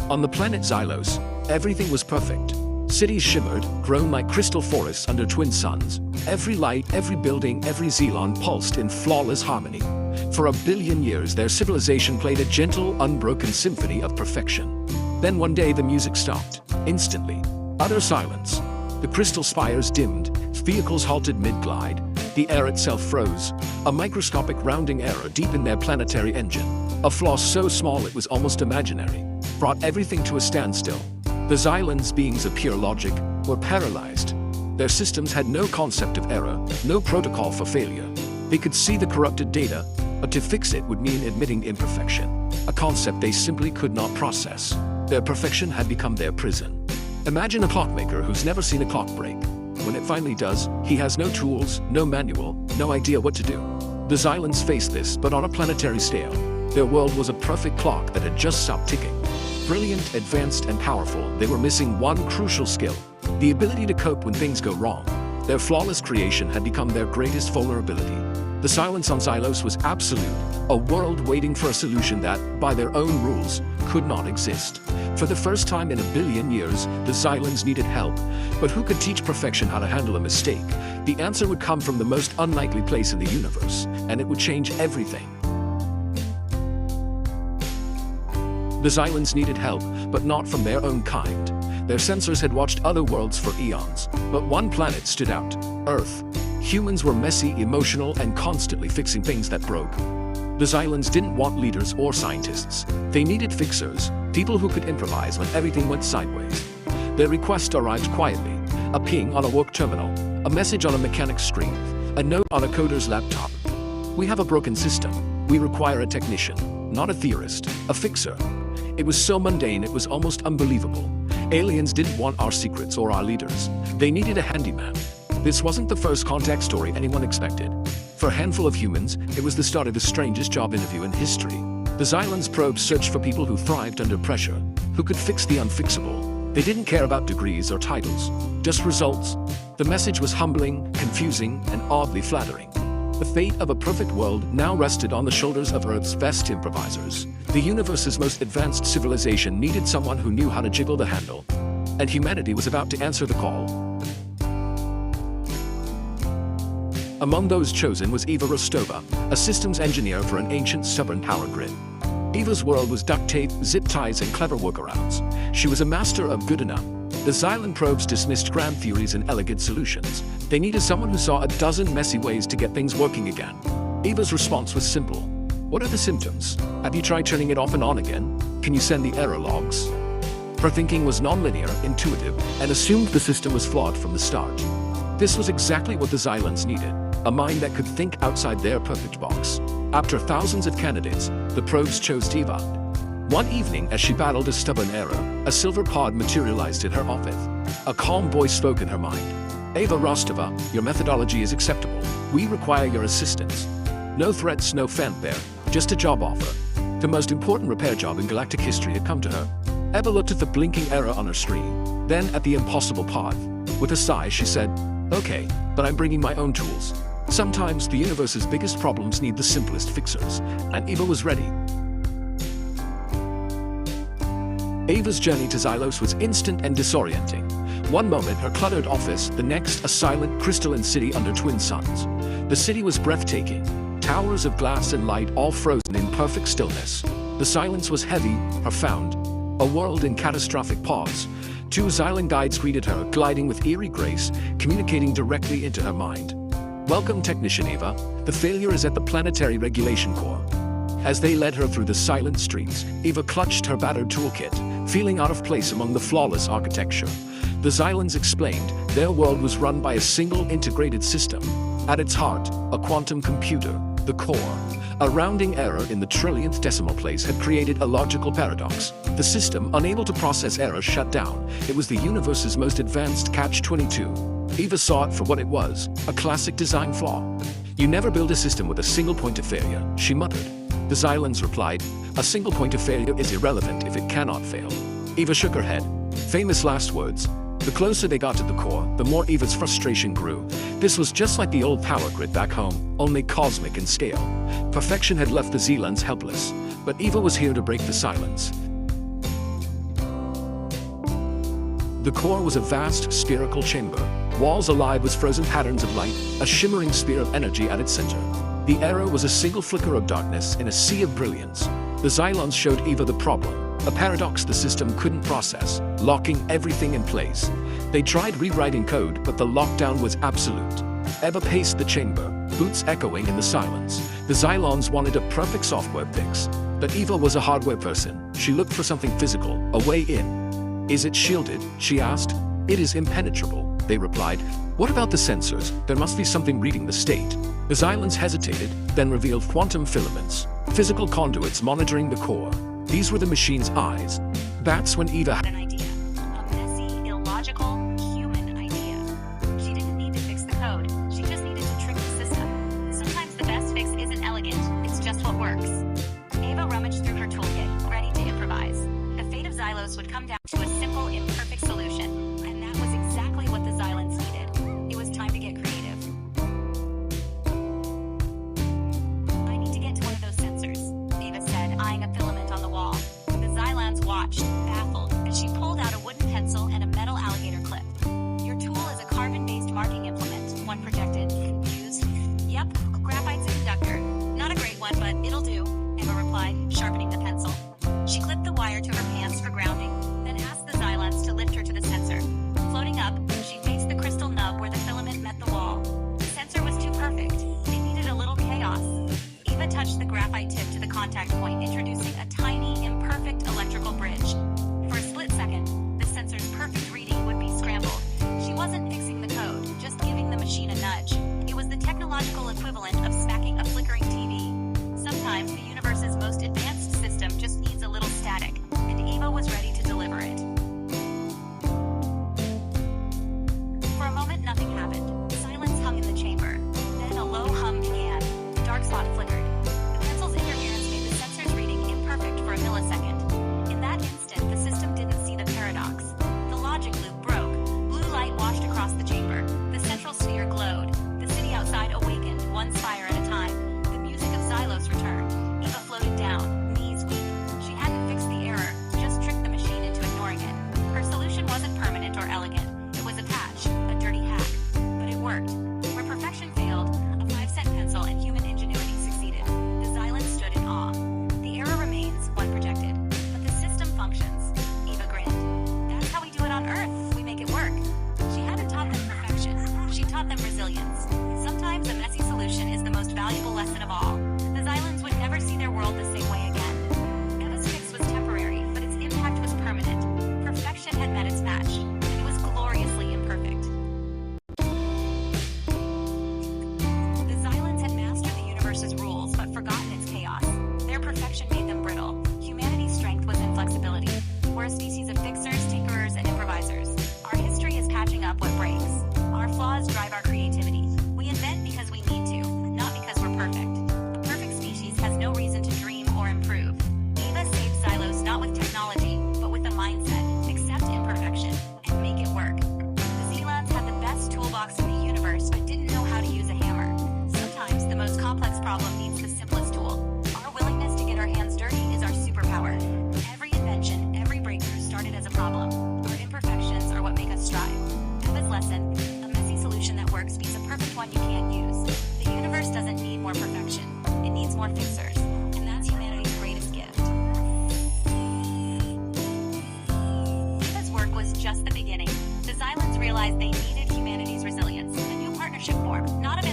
On the planet Xylos, everything was perfect. Cities shimmered, grown like crystal forests under twin suns. Every light, every building, every xylon pulsed in flawless harmony. For a billion years, their civilization played a gentle, unbroken symphony of perfection. Then one day the music stopped. Instantly. Utter silence. The crystal spires dimmed, vehicles halted mid-glide, the air itself froze. A microscopic rounding error deep in their planetary engine, a flaw so small it was almost imaginary, brought everything to a standstill. The Xylans, beings of pure logic, were paralyzed. Their systems had no concept of error, no protocol for failure. They could see the corrupted data, but to fix it would mean admitting imperfection, a concept they simply could not process. Their perfection had become their prison. Imagine a clockmaker who's never seen a clock break. When it finally does, he has no tools, no manual, no idea what to do. The Xylans faced this, but on a planetary scale. Their world was a perfect clock that had just stopped ticking. Brilliant, advanced, and powerful, they were missing one crucial skill: the ability to cope when things go wrong. Their flawless creation had become their greatest vulnerability. The silence on Xylos was absolute, a world waiting for a solution that, by their own rules, could not exist. For the first time in a billion years, the Xylans needed help. But who could teach perfection how to handle a mistake? The answer would come from the most unlikely place in the universe, and it would change everything. The Xylans needed help, but not from their own kind. Their sensors had watched other worlds for eons, but one planet stood out: Earth. Humans were messy, emotional, and constantly fixing things that broke. The Xylans didn't want leaders or scientists. They needed fixers, people who could improvise when everything went sideways. Their request arrived quietly: a ping on a work terminal, a message on a mechanic's screen, a note on a coder's laptop. "We have a broken system. We require a technician, not a theorist, a fixer." It was so mundane it was almost unbelievable. Aliens didn't want our secrets or our leaders. They needed a handyman. This wasn't the first contact story anyone expected. For a handful of humans, it was the start of the strangest job interview in history. The Xylans probes searched for people who thrived under pressure, who could fix the unfixable. They didn't care about degrees or titles, just results. The message was humbling, confusing, and oddly flattering. The fate of a perfect world now rested on the shoulders of Earth's best improvisers. The universe's most advanced civilization needed someone who knew how to jiggle the handle. And humanity was about to answer the call. Among those chosen was Eva Rostova, a systems engineer for an ancient, stubborn power grid. Eva's world was duct tape, zip ties, and clever workarounds. She was a master of good enough. The Xylan probes dismissed grand theories and elegant solutions. They needed someone who saw a dozen messy ways to get things working again. Eva's response was simple: "What are the symptoms? Have you tried turning it off and on again? Can you send the error logs?" Her thinking was nonlinear, intuitive, and assumed the system was flawed from the start. This was exactly what the Xylans needed: a mind that could think outside their perfect box. After thousands of candidates, the probes chose Eva. One evening, as she battled a stubborn error, a silver pod materialized in her office. A calm voice spoke in her mind: "Eva Rostova, your methodology is acceptable. We require your assistance." No threats, no fanfare, just a job offer. The most important repair job in galactic history had come to her. Eva looked at the blinking error on her screen, then at the impossible pod. With a sigh, she said, "Okay, but I'm bringing my own tools." Sometimes the universe's biggest problems need the simplest fixers, and Eva was ready. Eva's journey to Xylos was instant and disorienting. One moment, her cluttered office; the next, a silent, crystalline city under twin suns. The city was breathtaking. Towers of glass and light, all frozen in perfect stillness. The silence was heavy, profound. A world in catastrophic pause. Two Xylan guides greeted her, gliding with eerie grace, communicating directly into her mind. "Welcome, Technician Eva. The failure is at the planetary regulation core." As they led her through the silent streets, Eva clutched her battered toolkit, feeling out of place among the flawless architecture. The Xylans explained their world was run by a single integrated system. At its heart, a quantum computer, the core. A rounding error in the trillionth decimal place had created a logical paradox. The system, unable to process error, shut down. It was the universe's most advanced catch-22. Eva saw it for what it was: a classic design flaw. "You never build a system with a single point of failure," she muttered. The Xylans replied, "A single point of failure is irrelevant if it cannot fail." Eva shook her head. Famous last words. The closer they got to the core, the more Eva's frustration grew. This was just like the old power grid back home, only cosmic in scale. Perfection had left the Xylans helpless, but Eva was here to break the silence. The core was a vast spherical chamber, walls alive with frozen patterns of light, a shimmering sphere of energy at its center. The arrow was a single flicker of darkness in a sea of brilliance. The Xylons showed Eva the problem, a paradox the system couldn't process, locking everything in place. They tried rewriting code, but the lockdown was absolute. Eva paced the chamber, boots echoing in the silence. The Xylons wanted a perfect software fix, but Eva was a hardware person. She looked for something physical, a way in. Is it shielded? She asked. It is impenetrable, they replied. What about the sensors? There must be something reading the state. The Xylons hesitated, then revealed quantum filaments, physical conduits monitoring the core. These were the machine's eyes. That's when Eva had an idea. A messy, illogical, human idea. She didn't need to fix the code. She just needed to trick the system. Sometimes the best fix isn't elegant. It's just what works. Eva rummaged through her toolkit, ready to improvise. The fate of Xylos would come down to a simple, imperfect solution. And that was exactly what the Xylons needed. It was time to get creative. I need to get to one of those sensors, Eva said, eyeing a filament on the wall. The Xylons watched, baffled, as she pulled out a wooden pencil and a metal alligator clip. Your tool is a carbon-based marking implement, one projected, confused. Yep, graphite's a conductor. Not a great one, but it'll do, Eva replied, sharpening the pencil. She clipped the wire to her pants for grounding, then asked the Xylons to lift her to the sensor. Floating up, she faced the crystal nub where the filament met the wall. The sensor was too perfect. It needed a little chaos. Eva touched the graphite tip to the contact point, introducing a tiny, imperfect electrical bridge. For a split second, the sensor's perfect reading would be scrambled. She wasn't fixing the code, just giving the machine a nudge. It was the technological equivalent of smacking a flickering TV. Sometimes the universe's most advanced system just needs a little static, and Eva was ready to deliver it. For a moment, nothing happened. Silence hung in the chamber. Then a low hum began. The dark spot flickered. The pencil's interference made the sensor's reading imperfect for a millisecond. In that instant, the system didn't see the paradox. The logic loop broke. Blue light washed across the chamber. The central sphere glowed. The city outside awakened, one spire at a time. The music of Xylos returned. Eva floated down, knees weak. She hadn't fixed the error, just tricked the machine into ignoring it. Her solution wasn't permanent or elegant. It was a patch, a dirty hack. But it worked. Where perfection failed, a 5-cent pencil and human ingenuity succeeded. The Xylons stood in awe. The error remains, one projected. But the system functions. Eva grinned. That's how we do it on Earth. We make it work. She hadn't taught them perfection. She taught them resilience. Sometimes a messy solution is the most valuable lesson of all. The Xylons would never see their world the same way again. Eva's fix was temporary, but its impact was permanent. Perfection had met its match, and it was gloriously imperfect. The Xylons had mastered the universe's rules, but forgotten its chaos. Their perfection made them brittle. Humanity's strength was in flexibility. We're a species of fixers, tinkerers, and improvisers. Our history is patching up what breaks. Our flaws drive our creativity. We invent because we need to, not because we're perfect. A perfect species has no reason to dream or improve. Eva saved Xylos not with technology, but with a mindset. Accept imperfection and make it work. The Xylons had the best toolbox in the universe, but didn't know how to use a hammer. Sometimes the most complex problem needs the simplest tool. Our willingness to get our hands dirty is our superpower. Every invention, every breakthrough started as a problem. Our imperfections are what make us strive. Eva's lesson: a messy solution that works beats a perfect one you can't use. The universe doesn't need more perfection. It needs more fixers. And that's humanity's greatest gift. Eva's work was just the beginning. The Xylons realized they needed humanity's resilience. A new partnership formed, not of